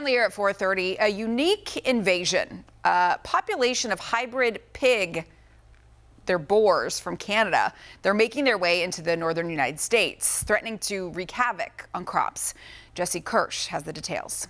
Finally, here at 4:30, a unique invasion. A population of hybrid pig, they're boars from Canada. They're making their way into the northern United States, threatening to wreak havoc on crops. Jesse Kirsch has the details.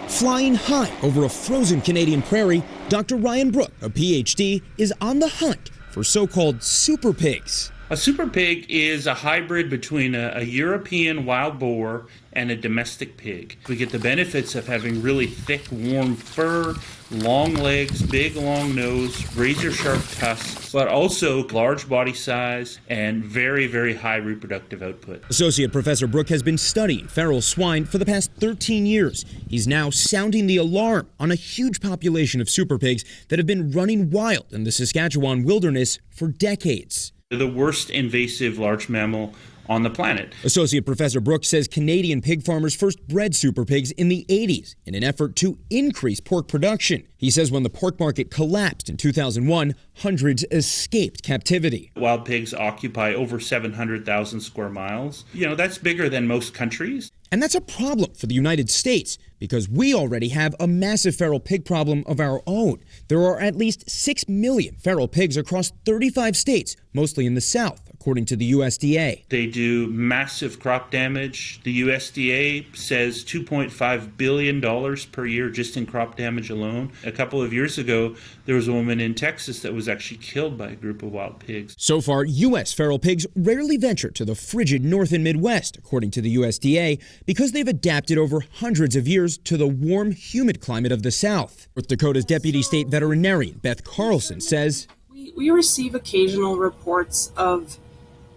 Flying high over a frozen Canadian prairie, Dr. Ryan Brook, a PhD, is on the hunt for so-called super pigs. A super pig is a hybrid between a European wild boar and a domestic pig. We get the benefits of having really thick, warm fur, long legs, big, long nose, razor-sharp tusks, but also large body size and very, very high reproductive output. Associate Professor Brook has been studying feral swine for the past 13 years. He's now sounding the alarm on a huge population of super pigs that have been running wild in the Saskatchewan wilderness for decades. They're the worst invasive large mammal on the planet. Associate Professor Brooks says Canadian pig farmers first bred super pigs in the 80s in an effort to increase pork production. He says when the pork market collapsed in 2001, hundreds escaped captivity. Wild pigs occupy over 700,000 square miles. That's bigger than most countries. And that's a problem for the United States because we already have a massive feral pig problem of our own. There are at least 6 million feral pigs across 35 states, mostly in the South, according to the USDA. They do massive crop damage. The USDA says $2.5 billion per year just in crop damage alone. A couple of years ago, there was a woman in Texas that was actually killed by a group of wild pigs. So far, U.S. feral pigs rarely venture to the frigid North and Midwest, according to the USDA, because they've adapted over hundreds of years to the warm, humid climate of the South. North Dakota's Deputy State Veterinarian Beth Carlson says, We receive occasional reports of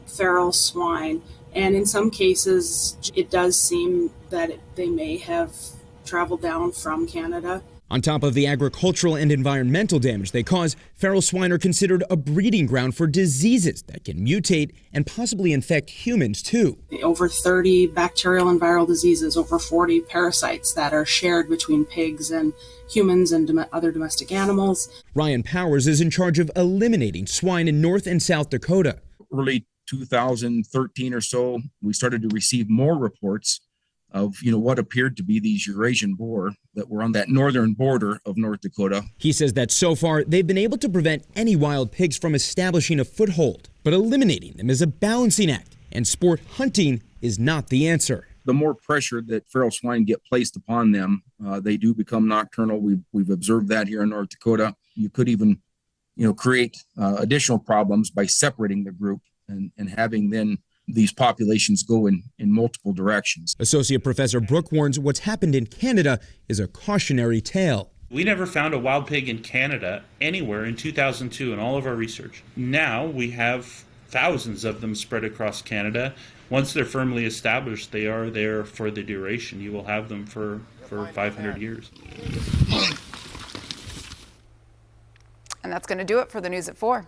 feral swine, and in some cases it does seem that they may have traveled down from Canada. On top of the agricultural and environmental damage they cause, feral swine are considered a breeding ground for diseases that can mutate and possibly infect humans too. Over 30 bacterial and viral diseases, over 40 parasites that are shared between pigs and humans and other domestic animals. Ryan Powers is in charge of eliminating swine in North and South Dakota. Early 2013 or so, we started to receive more reports of what appeared to be these Eurasian boar that were on that northern border of North Dakota. He says that so far they've been able to prevent any wild pigs from establishing a foothold, but eliminating them is a balancing act, and sport hunting is not the answer. The more pressure that feral swine get placed upon them, they do become nocturnal. We've observed that here in North Dakota. You could even create additional problems by separating the group and having then these populations go in multiple directions. Associate Professor Brook warns what's happened in Canada is a cautionary tale. We never found a wild pig in Canada anywhere in 2002 in all of our research. Now we have thousands of them spread across Canada. Once they're firmly established, they are there for the duration. You will have them for 500 years. And that's going to do it for the news at 4.